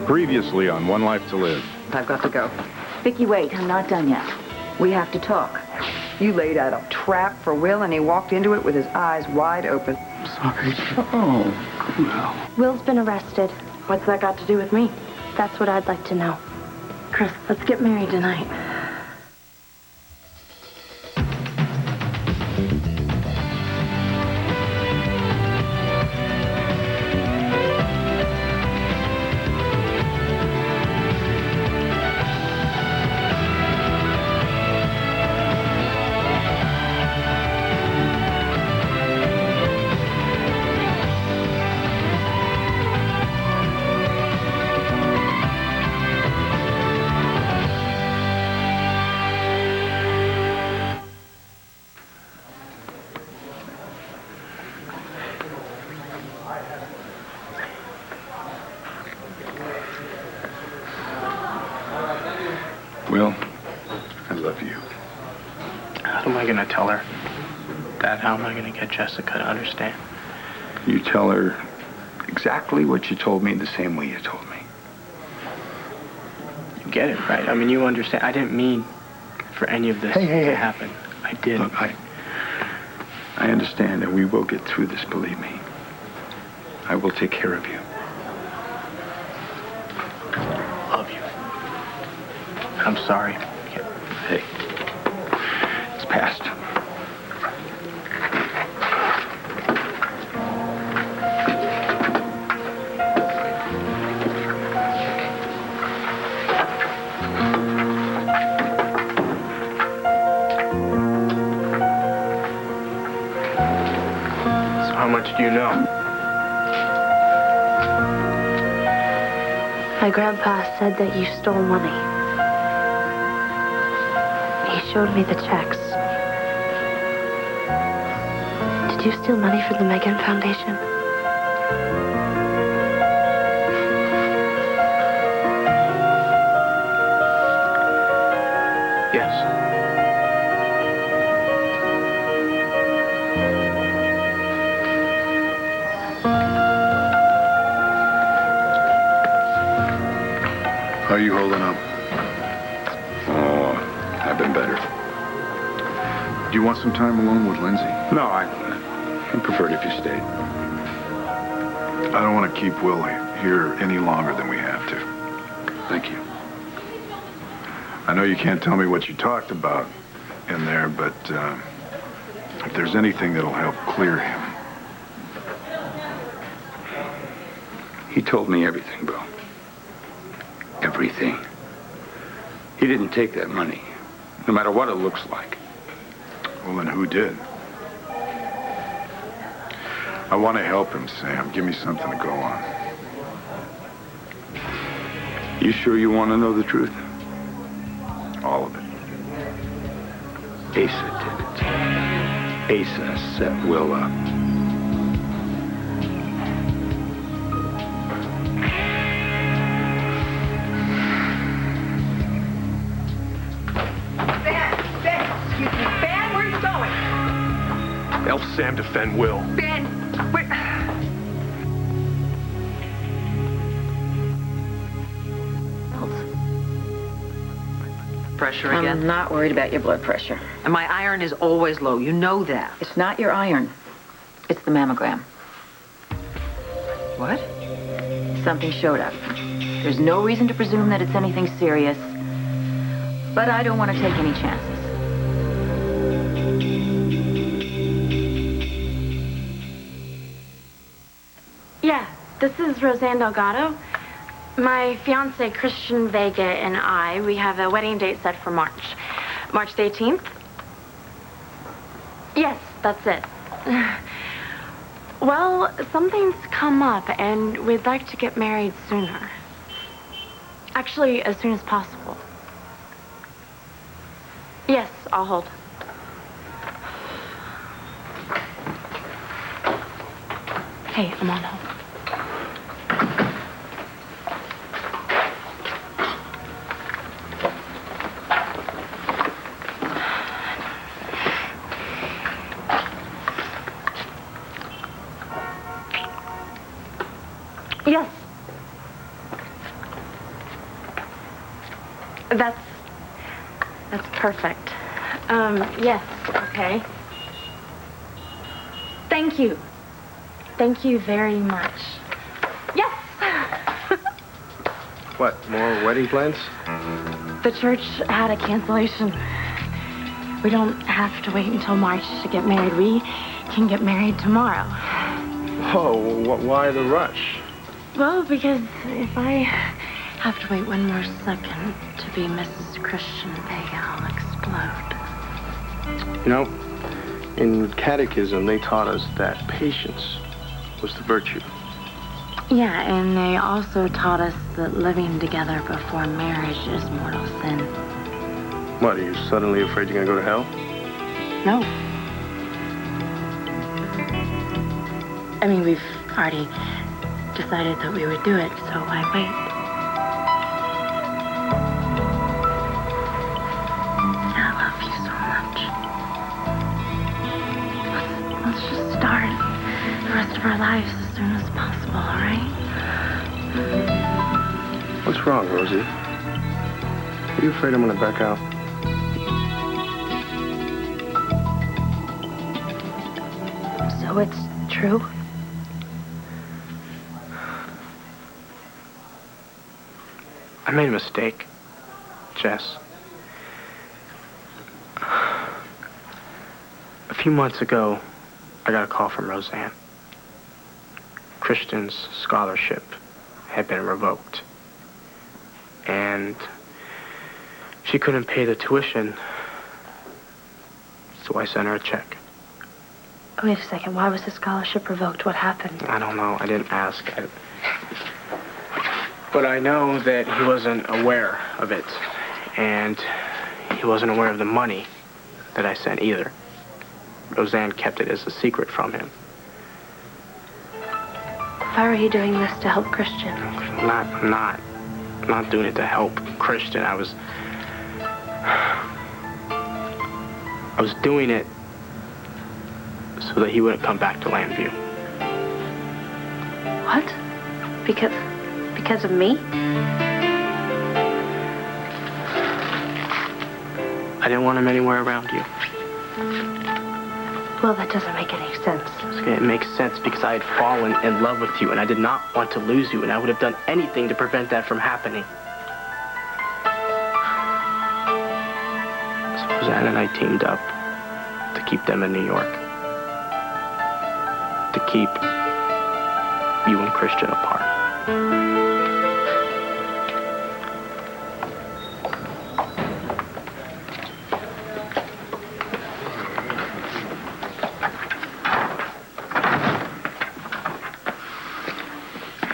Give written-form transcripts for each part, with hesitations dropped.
Previously on One Life to Live. I've got to go. Vicki, wait, I'm not done yet. We have to talk. You laid out a trap for Will, and he walked into it with his eyes wide open. Sorry. Oh, well. Will's been arrested. What's that got to do with me? That's what I'd like to know. Chris, let's get married tonight. Will, I love you. How am I going to tell her? Dad, how am I going to get Jessica to understand? You tell her exactly what you told me the same way you told me. You get it, right? I mean, you understand. I didn't mean for any of this to happen. I didn't. Look, I understand, and we will get through this, believe me. I will take care of you. Love you. I'm sorry. Hey, it's past. So how much do you know? My grandpa said that you stole money. He showed me the checks. Did you steal money from the Megan Foundation? Yes. How are you holding up? Oh, I've been better. Do you want some time alone with Lindsay? No, I preferred if you stayed. I don't want to keep Will here any longer than we have to. Thank you. I know you can't tell me what you talked about in there, but if there's anything that'll help clear him. He told me everything, Bill. Everything. He didn't take that money, no matter what it looks like. Well, then who did? I want to help him, Sam. Give me something to go on. You sure you want to know the truth? All of it. Asa did it. Asa set Will up. Help Sam defend Will. Ben, wait. Pressure again? I'm not worried about your blood pressure. And my iron is always low. You know that. It's not your iron. It's the mammogram. What? Something showed up. There's no reason to presume that it's anything serious, but I don't want to take any chances. Yeah, this is Roseanne Delgado. My fiance, Christian Vega, and we have a wedding date set for March the 18th. Yes, that's it. Well, something's come up, and we'd like to get married sooner. Actually, as soon as possible. Yes, I'll hold. Hey, I'm on hold. Yes. That's perfect. Yes, okay. Thank you. Thank you very much. Yes! What, more wedding plans? The church had a cancellation. We don't have to wait until March to get married. We can get married tomorrow. Oh, why the rush? Well, because if I have to wait one more second to be Mrs. Christian Vega, I'll explode. You know, in catechism, they taught us that patience was the virtue. Yeah, and they also taught us that living together before marriage is mortal sin. What, are you suddenly afraid you're gonna go to hell? No. I mean, we've already decided that we would do it, so why wait? I love you so much. Let's just start the rest of our lives as soon as possible, all right? What's wrong, Rosie? Are you afraid I'm gonna back out? So it's true? I made a mistake, Jess. A few months ago, I got a call from Roseanne. Christian's scholarship had been revoked. And she couldn't pay the tuition, so I sent her a check. Wait a second, why was the scholarship revoked? What happened? I don't know, I didn't ask. But I know that he wasn't aware of it, and he wasn't aware of the money that I sent either. Roseanne kept it as a secret from him. Why were you doing this to help Christian? I'm not doing it to help Christian. I was doing it so that he wouldn't come back to Landview. What? Because of me? I didn't want him anywhere around you. Well, that doesn't make any sense. It makes sense because I had fallen in love with you and I did not want to lose you, and I would have done anything to prevent that from happening. So Roseanne and I teamed up to keep them in New York. To keep you and Christian apart.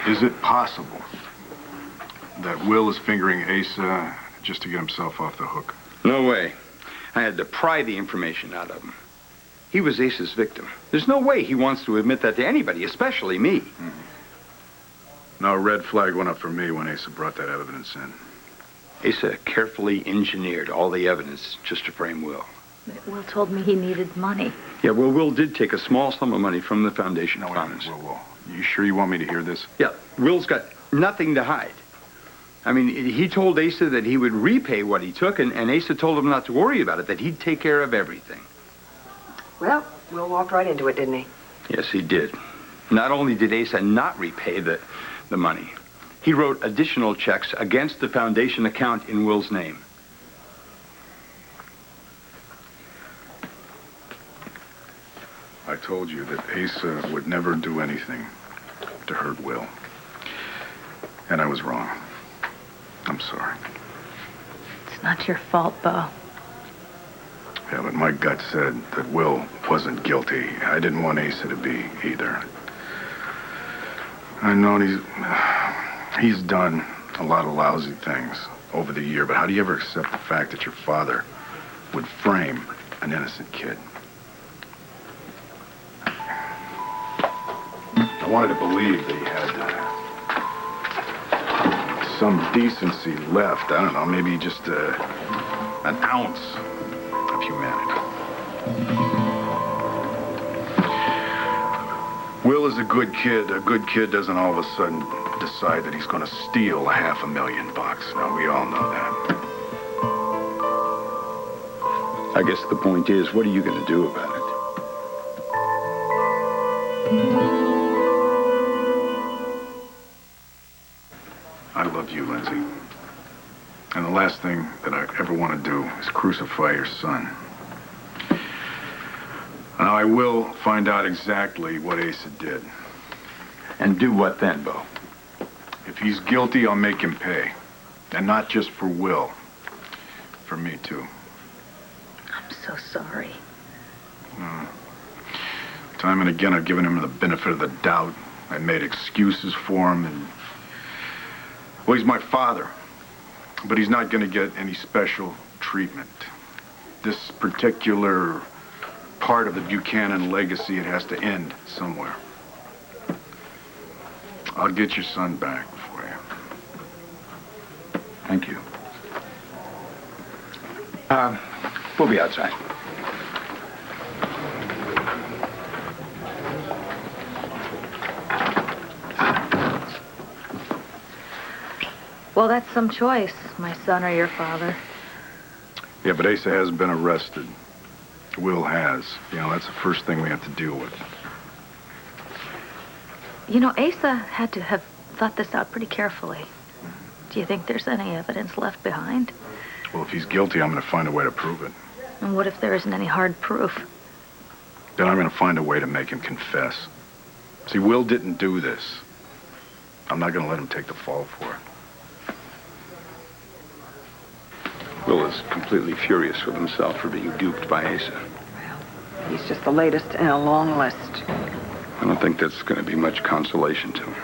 Is it possible that Will is fingering Asa just to get himself off the hook? No way. I had to pry the information out of him. He was Asa's victim. There's no way he wants to admit that to anybody, especially me. No, a red flag went up for me when Asa brought that evidence in. Asa carefully engineered all the evidence just to frame Will. Will told me he needed money. Yeah, well, Will did take a small sum of money from the foundation No, funds. Will. You sure you want me to hear this? Yeah, Will's got nothing to hide. I mean, he told Asa that he would repay what he took, and Asa told him not to worry about it, that he'd take care of everything. Well, Will walked right into it, didn't he? Yes, he did. Not only did Asa not repay the money, he wrote additional checks against the foundation account in Will's name. I told you that Asa would never do anything to hurt Will. And I was wrong. I'm sorry. It's not your fault, Bo. Yeah, but my gut said that Will wasn't guilty. I didn't want Asa to be either. I know he's done a lot of lousy things over the year, but how do you ever accept the fact that your father would frame an innocent kid? I wanted to believe that he had some decency left. I don't know, maybe just an ounce of humanity. Will is a good kid. A good kid doesn't all of a sudden decide that he's going to steal $500,000. Now, we all know that. I guess the point is, what are you going to do about it? I love you, Lindsay. And the last thing that I ever want to do is crucify your son. Now, I will find out exactly what Asa did. And do what then, Bo? If he's guilty, I'll make him pay. And not just for Will. For me, too. I'm so sorry. Time and again, I've given him the benefit of the doubt. I made excuses for him, and... Well, he's my father. But he's not going to get any special treatment. This particular part of the Buchanan legacy, it has to end somewhere. I'll get your son back for you. Thank you. We'll be outside. Well, that's some choice, my son or your father. Yeah, but Asa hasn't been arrested. Will has. You know, that's the first thing we have to deal with. You know, Asa had to have thought this out pretty carefully. Do you think there's any evidence left behind? Well, if he's guilty, I'm going to find a way to prove it. And what if there isn't any hard proof? Then I'm going to find a way to make him confess. See, Will didn't do this. I'm not going to let him take the fall for it. Will is completely furious with himself for being duped by Asa. Well, he's just the latest in a long list. I don't think that's going to be much consolation to him.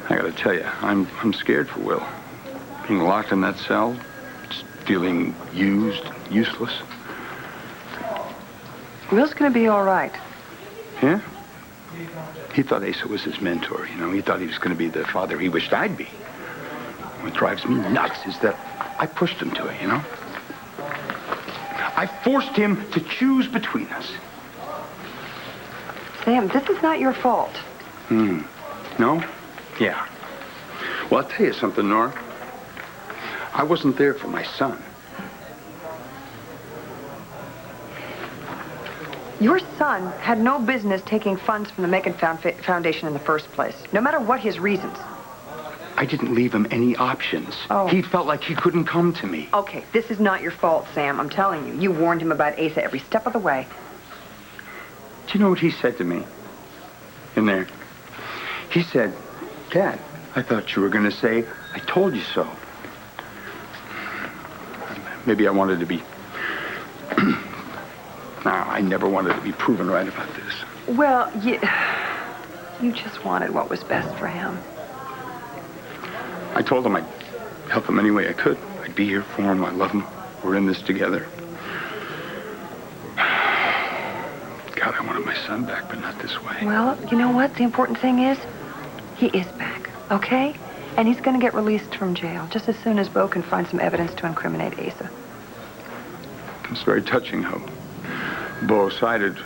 I got to tell you, I'm scared for Will. Being locked in that cell, just feeling used, useless. Will's gonna be all right. Yeah? He thought Asa was his mentor, you know. He thought he was going to be the father he wished I'd be. What drives me nuts is that I pushed him to it, you know? I forced him to choose between us. Sam, this is not your fault. No? Yeah. Well, I'll tell you something, Nora. I wasn't there for my son. Your son had no business taking funds from the Macon Foundation in the first place, no matter what his reasons. I didn't leave him any options. Oh. He felt like he couldn't come to me. Okay, this is not your fault, Sam. I'm telling you. You warned him about Asa every step of the way. Do you know what he said to me in there? He said, Dad, I thought you were going to say, I told you so. Maybe I wanted to be... No, I never wanted to be proven right about this. Well, you just wanted what was best for him. I told him I'd help him any way I could. I'd be here for him. I love him. We're in this together. God, I wanted my son back, but not this way. Well, you know what? The important thing is, he is back, okay? And he's going to get released from jail just as soon as Bo can find some evidence to incriminate Asa. It's very touching how Bo sided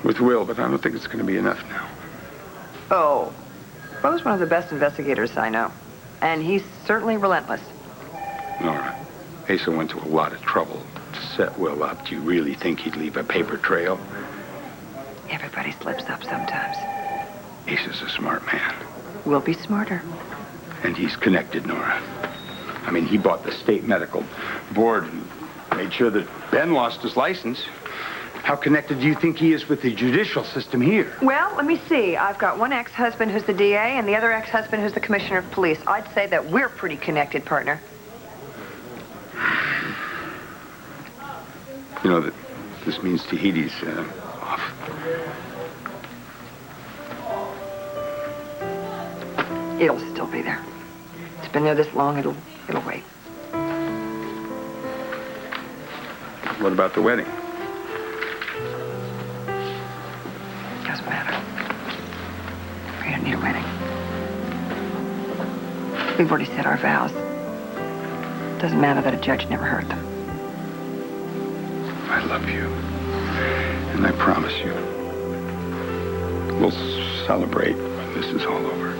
with Will, but I don't think it's going to be enough now. Oh, Bo's one of the best investigators I know. And he's certainly relentless. Nora, Asa went to a lot of trouble to set Will up. Do you really think he'd leave a paper trail? Everybody slips up sometimes. Asa's a smart man. We'll be smarter. And he's connected, Nora. I mean, he bought the state medical board and made sure that Ben lost his license. How connected do you think he is with the judicial system here? Well, let me see. I've got one ex-husband who's the DA and the other ex-husband who's the commissioner of police. I'd say that we're pretty connected, partner. You know that this means Tahiti's off. It'll still be there. It's been there this long, it'll wait. What about the wedding? Doesn't matter. We don't need a wedding. We've already said our vows. Doesn't matter that a judge never heard them. I love you. And I promise you, we'll celebrate when this is all over.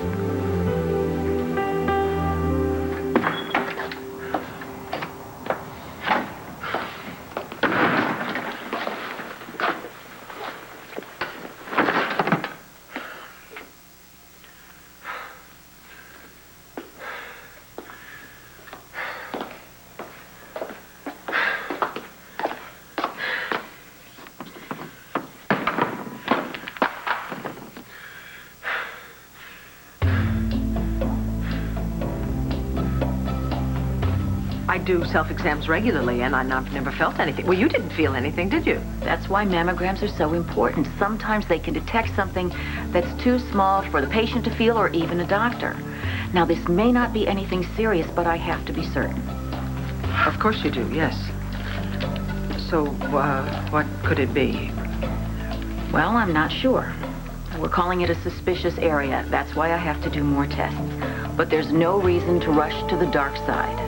do self-exams regularly, and I've never felt anything. Well, you didn't feel anything, did you? That's why mammograms are so important. Sometimes they can detect something that's too small for the patient to feel or even a doctor. Now, this may not be anything serious, but I have to be certain. Of course you do, yes. So, what could it be? Well, I'm not sure. We're calling it a suspicious area. That's why I have to do more tests. But there's no reason to rush to the dark side.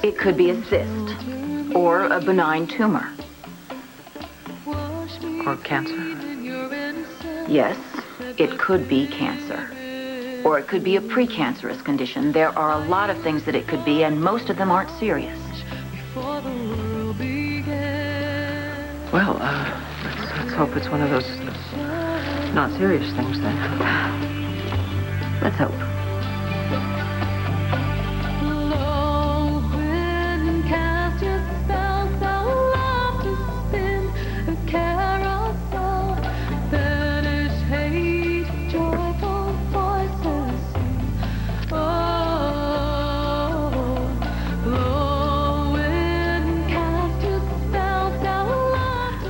It could be a cyst or a benign tumor. Or cancer? Yes, it could be cancer. Or it could be a precancerous condition. There are a lot of things that it could be, and most of them aren't serious. Well, let's hope it's one of those not serious things then. Let's hope.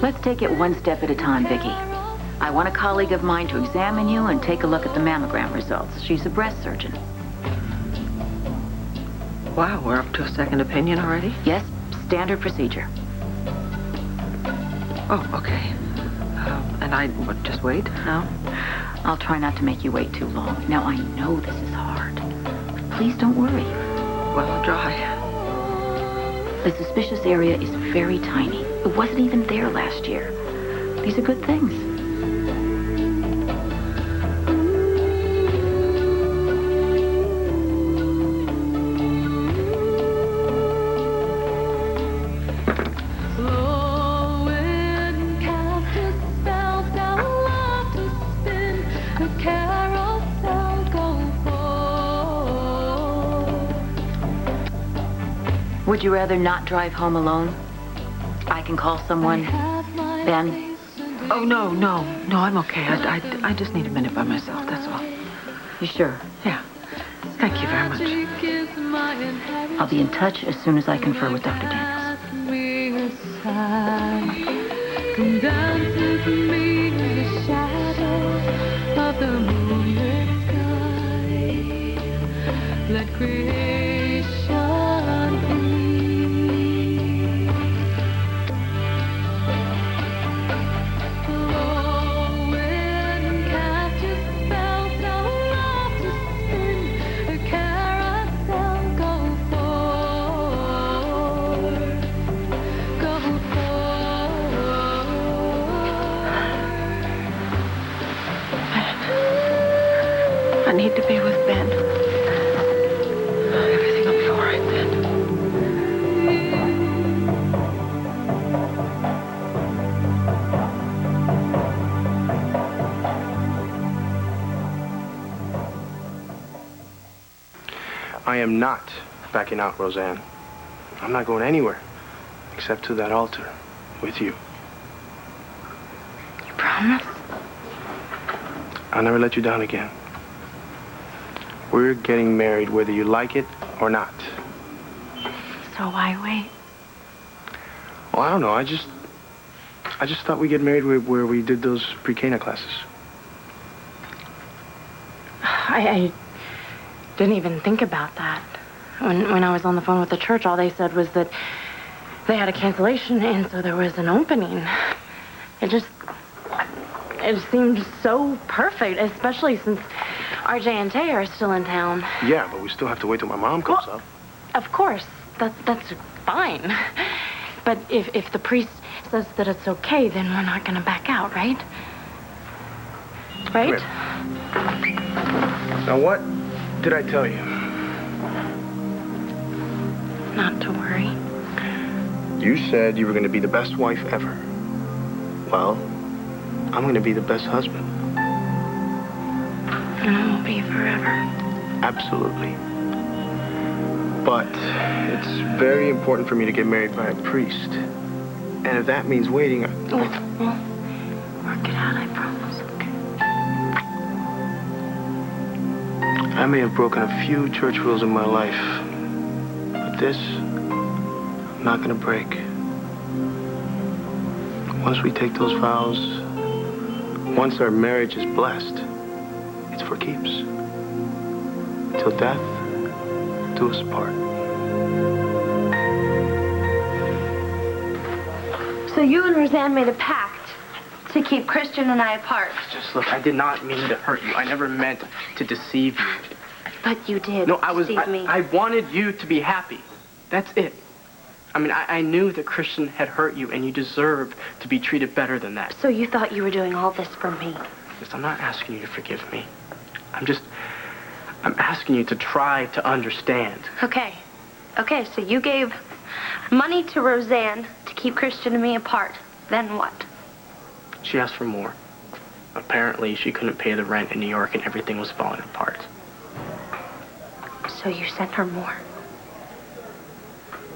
Let's take it one step at a time, Vicki. I want a colleague of mine to examine you and take a look at the mammogram results. She's a breast surgeon. Wow, we're up to a second opinion already? Yes, standard procedure. Oh, okay. And just wait now? I'll try not to make you wait too long. Now, I know this is hard. But please don't worry. Well, I'll try. The suspicious area is very tiny. It wasn't even there last year. These are good things. Would you rather not drive home alone? I can call someone. Ben? Oh, no, I'm okay. I just need a minute by myself, that's all. You sure? Yeah. Thank you very much. I'll be in touch as soon as I confer with Dr. Daniels. Let creation I need to be with Ben. Everything will be all right then. I am not backing out, Roseanne. I'm not going anywhere except to that altar with you. You promise? I'll never let you down again. We're getting married whether you like it or not. So why wait? Well, I don't know. I just thought we'd get married where we did those pre-Cana classes. I didn't even think about that. When I was on the phone with the church, all they said was that they had a cancellation, and so there was an opening. It seemed so perfect, especially since RJ and Tay are still in town. Yeah, but we still have to wait till my mom comes up. Of course, that's fine. But if the priest says that it's okay, then we're not gonna back out, right? Right? Now, what did I tell you? Not to worry. You said you were going to be the best wife ever. Well, I'm going to be the best husband. And it won't be forever. Absolutely. But it's very important for me to get married by a priest. And if that means waiting... We'll work it out, I promise, okay? I may have broken a few church rules in my life, but this, I'm not going to break. Once we take those vows, once our marriage is blessed, it's for keeps. Till death do us part. So you and Roseanne made a pact to keep Christian and I apart. Just look, I did not mean to hurt you. I never meant to deceive you. But you did. No, deceive me. I wanted you to be happy. That's it. I mean, I knew that Christian had hurt you, and you deserve to be treated better than that. So you thought you were doing all this for me? Yes, I'm not asking you to forgive me. I'm asking you to try to understand. Okay. Okay, so you gave money to Roseanne to keep Christian and me apart. Then what? She asked for more. Apparently, she couldn't pay the rent in New York, and everything was falling apart. So you sent her more?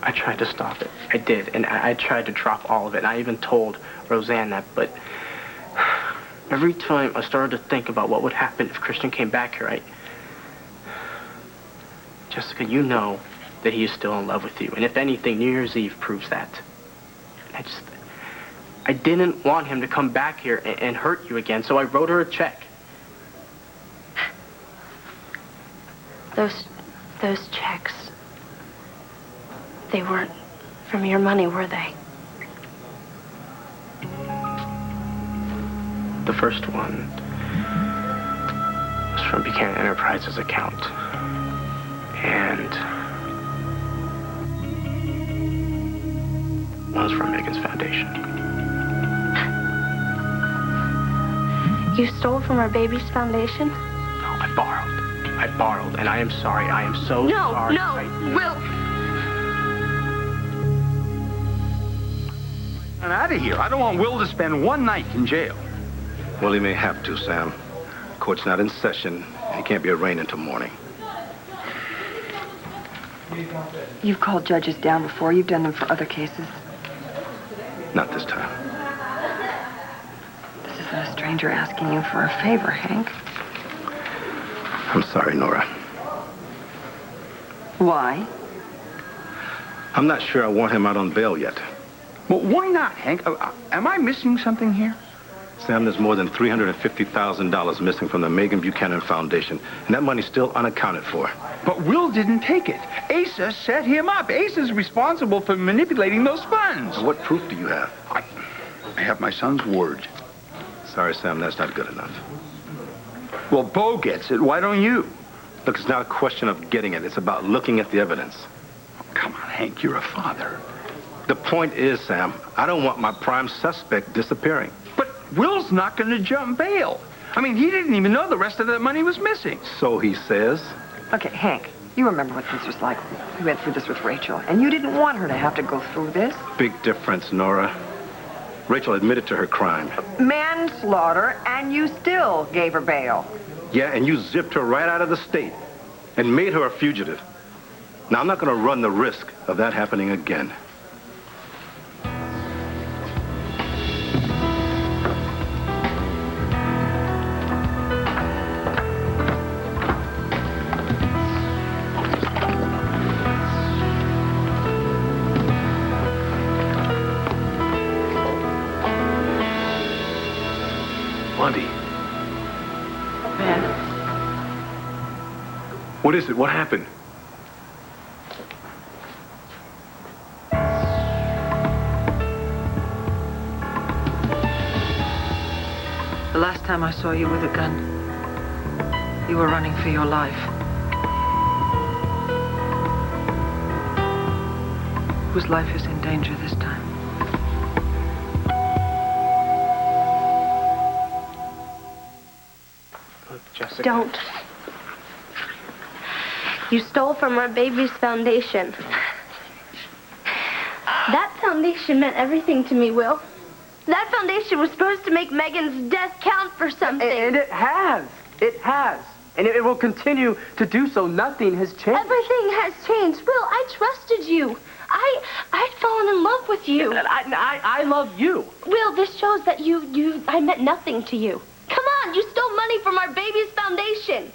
I tried to stop it. I did, and I tried to drop all of it. And I even told Roseanne that, but every time I started to think about what would happen if Christian came back here, Jessica, you know that he is still in love with you. And if anything, New Year's Eve proves that. I didn't want him to come back here and hurt you again, so I wrote her a check. Those checks, they weren't from your money, were they? The first one was from Buchanan Enterprises account. And one was from Megan's foundation. You stole from our baby's foundation? No, I borrowed, and I am sorry. I am so sorry. No, Will. I'm out of here. I don't want Will to spend one night in jail. Well, he may have to, Sam. Court's not in session. He can't be arraigned until morning. You've called judges down before. You've done them for other cases. Not this time. This isn't a stranger asking you for a favor, Hank. I'm sorry, Nora. Why? I'm not sure I want him out on bail yet. Well, why not, Hank? Am I missing something here? Sam, there's more than $350,000 missing from the Megan Buchanan Foundation, and that money's still unaccounted for. But Will didn't take it. Asa set him up. Asa's responsible for manipulating those funds. Now, what proof do you have? I have my son's word. Sorry, Sam, that's not good enough. Well, Bo gets it. Why don't you? Look, it's not a question of getting it. It's about looking at the evidence. Oh, come on, Hank. You're a father. The point is, Sam, I don't want my prime suspect disappearing. But Will's not going to jump bail. I mean, he didn't even know the rest of that money was missing. So he says. Okay, Hank, you remember what this was like. We went through this with Rachel, and you didn't want her to have to go through this. Big difference, Nora. Rachel admitted to her crime. Manslaughter, and you still gave her bail. Yeah, and you zipped her right out of the state and made her a fugitive. Now, I'm not going to run the risk of that happening again. What is it? What happened? The last time I saw you with a gun, you were running for your life. Whose life is in danger this time? Jessica. Don't. You stole from our baby's foundation. That foundation meant everything to me, Will. That foundation was supposed to make Megan's death count for something. And it has. It has. And it will continue to do so. Nothing has changed. Everything has changed. Will, I trusted you. I'd fallen in love with you. I love you. Will, this shows that I meant nothing to you. Come on, you stole money from our baby's foundation.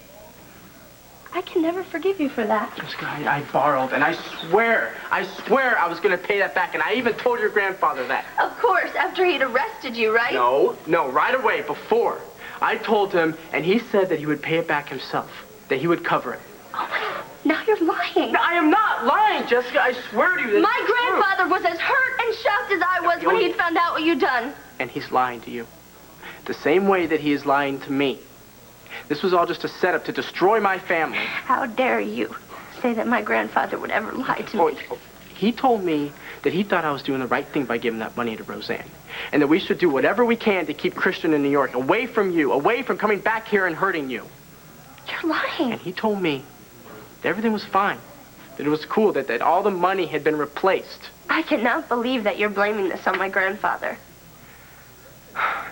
I can never forgive you for that. Jessica, I borrowed, and I swear I was going to pay that back, and I even told your grandfather that. Of course, after he'd arrested you, right? No, right away, before. I told him, and he said that he would pay it back himself, that he would cover it. Oh, my God. Now you're lying. No, I am not lying, Jessica. I swear to you. My grandfather was as hurt and shocked as I was when he'd found out what you'd done. And he's lying to you. The same way that he is lying to me. This was all just a setup to destroy my family. How dare you say that my grandfather would ever lie to me? He told me that he thought I was doing the right thing by giving that money to Roseanne. And that we should do whatever we can to keep Christian in New York, away from you, away from coming back here and hurting you. You're lying. And he told me that everything was fine. That it was cool, that all the money had been replaced. I cannot believe that you're blaming this on my grandfather.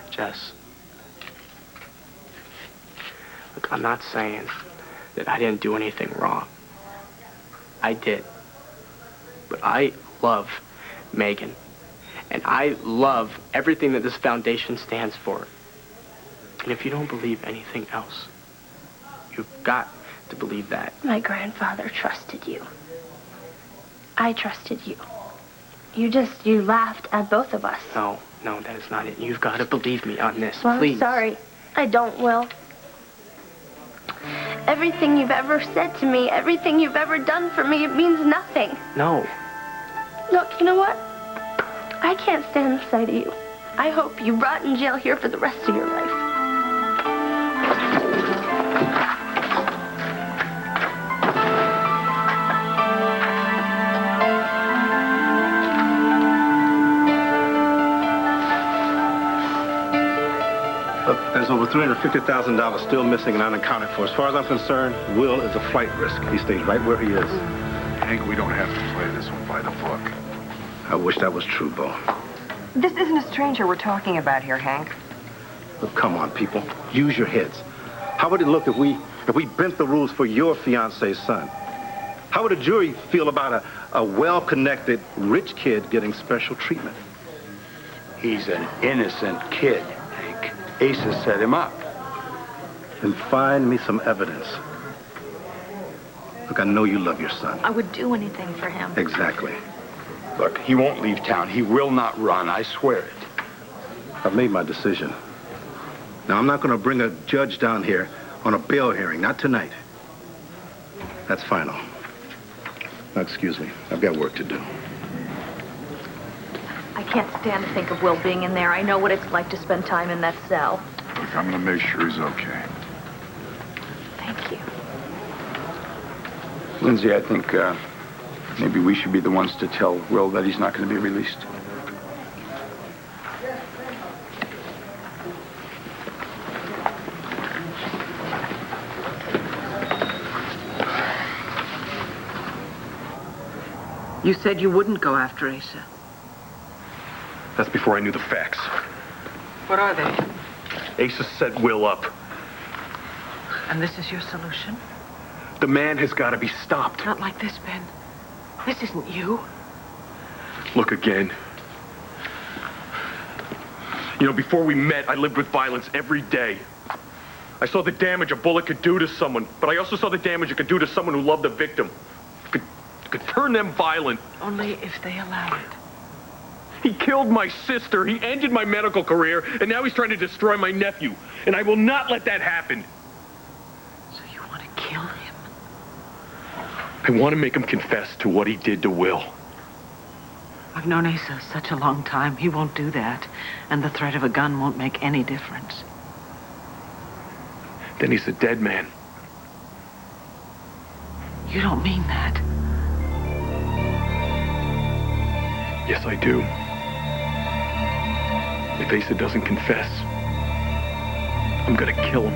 Jess. Look, I'm not saying that I didn't do anything wrong. I did. But I love Megan. And I love everything that this foundation stands for. And if you don't believe anything else, you've got to believe that. My grandfather trusted you. I trusted you. You laughed at both of us. No, that is not it. You've got to believe me on this, Well, please. I'm sorry. I don't, Will. Everything you've ever said to me, everything you've ever done for me, it means nothing. No. Look, you know what? I can't stand the sight of you. I hope you rot in jail here for the rest of your life. Look, there's over $350,000 still missing and unaccounted for. As far as I'm concerned, Will is a flight risk. He stays right where he is. Hank, we don't have to play this one by the book. I wish that was true, Bo. This isn't a stranger we're talking about here, Hank. Look, come on, people. Use your heads. How would it look if we bent the rules for your fiancé's son? How would a jury feel about a well-connected, rich kid getting special treatment? He's an innocent kid, Hank. Asa set him up. Then find me some evidence. Look, I know you love your son. I would do anything for him. Exactly. Look, he won't leave town. He will not run. I swear it. I've made my decision. Now, I'm not going to bring a judge down here on a bail hearing. Not tonight. That's final. Now, excuse me. I've got work to do. I can't stand to think of Will being in there. I know what it's like to spend time in that cell. Look, I'm going to make sure he's okay. Thank you. Lindsay, I think maybe we should be the ones to tell Will that he's not going to be released. You said you wouldn't go after Asa. That's before I knew the facts. What are they? Asa set Will up. And this is your solution? The man has got to be stopped. Not like this, Ben. This isn't you. Look again. You know, before we met, I lived with violence every day. I saw the damage a bullet could do to someone, but I also saw the damage it could do to someone who loved the victim. Could turn them violent. Only if they allow it. He killed my sister, he ended my medical career, and now he's trying to destroy my nephew. And I will not let that happen. So you want to kill him? I want to make him confess to what he did to Will. I've known Asa such a long time. He won't do that. And the threat of a gun won't make any difference. Then he's a dead man. You don't mean that. Yes, I do. If Asa doesn't confess, I'm gonna kill him.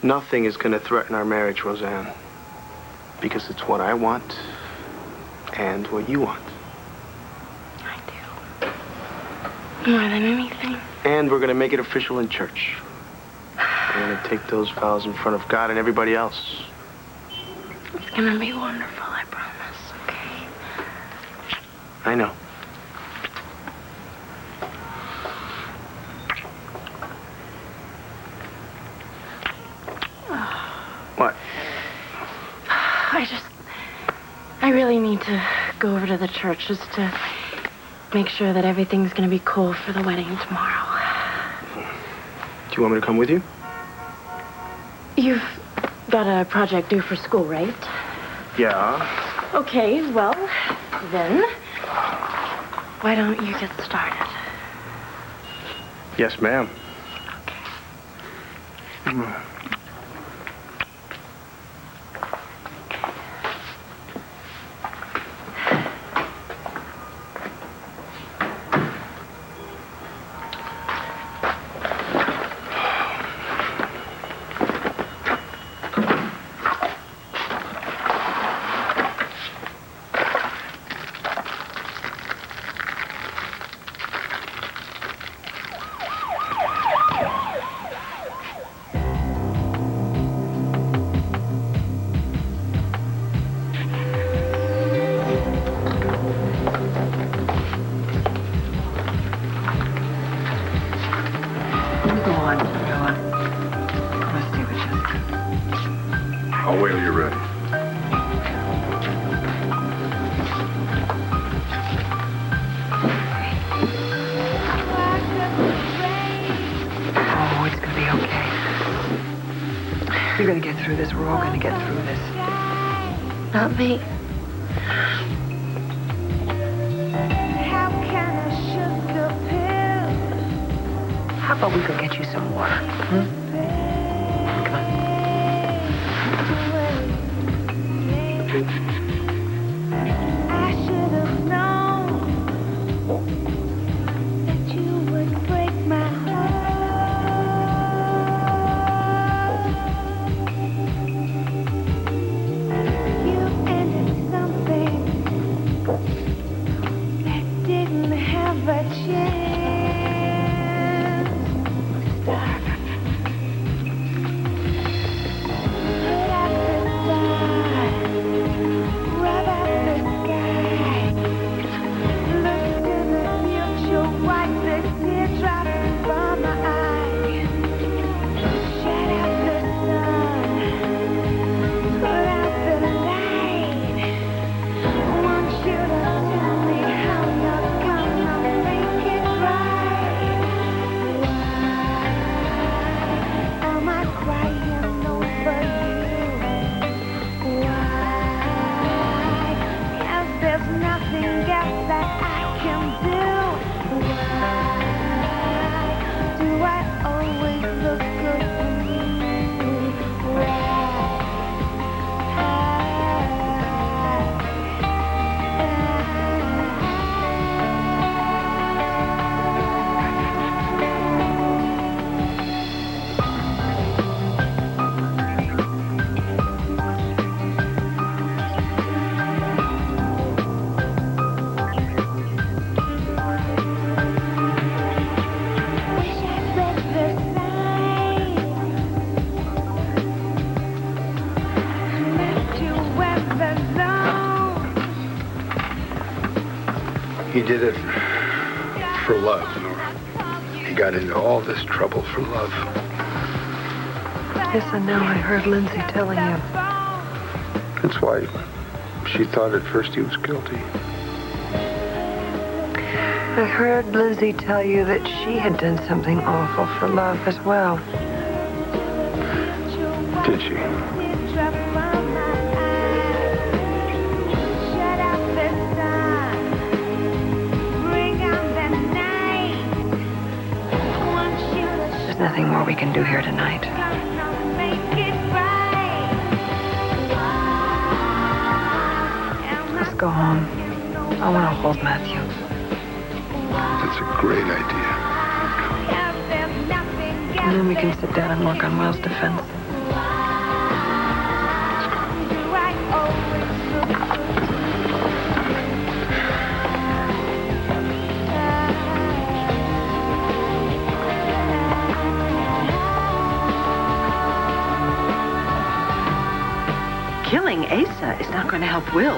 Nothing is going to threaten our marriage, Roseanne. Because it's what I want and what you want. I do. More than anything. And we're going to make it official in church. We're going to take those vows in front of God and everybody else. It's going to be wonderful, I promise, okay? I know. What? I really need to go over to the church just to make sure that everything's going to be cool for the wedding tomorrow. Do you want me to come with you? You've got a project due for school, right? Yeah. Okay, well, then, why don't you get started? Yes, ma'am. Okay. I'll wait till you're ready. Oh, it's gonna be okay. You're gonna get through this. We're all gonna get through this. Not me. How about we go get you some water? I should have known that you would break my heart. You ended something that didn't have a chance to start. He did it for love, Nora. He got into all this trouble for love. Yes, and now I heard Lindsay telling you. That's why she thought at first he was guilty. I heard Lindsay tell you that she had done something awful for love as well. Did she? There's nothing more we can do here tonight. Let's go home. I want to hold Matthew. That's a great idea. And then we can sit down and work on Will's defense. is not going to help Will.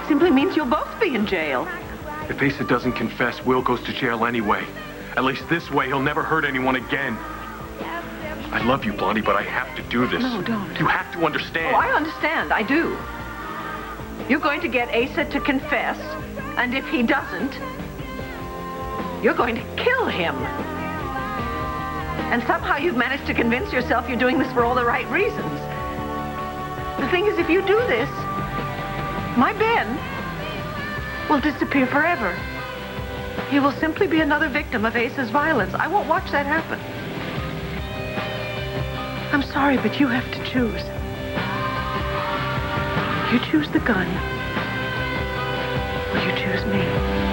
Simply means you'll both be in jail. If Asa doesn't confess, Will goes to jail anyway. At least this way, he'll never hurt anyone again. I love you, Blondie, but I have to do this. No, don't. You have to understand. Oh, I understand. I do. You're going to get Asa to confess, and if he doesn't, you're going to kill him. And somehow you've managed to convince yourself you're doing this for all the right reasons. The thing is, if you do this, my Ben will disappear forever. He will simply be another victim of Asa's violence. I won't watch that happen. I'm sorry, but you have to choose. You choose the gun, or you choose me.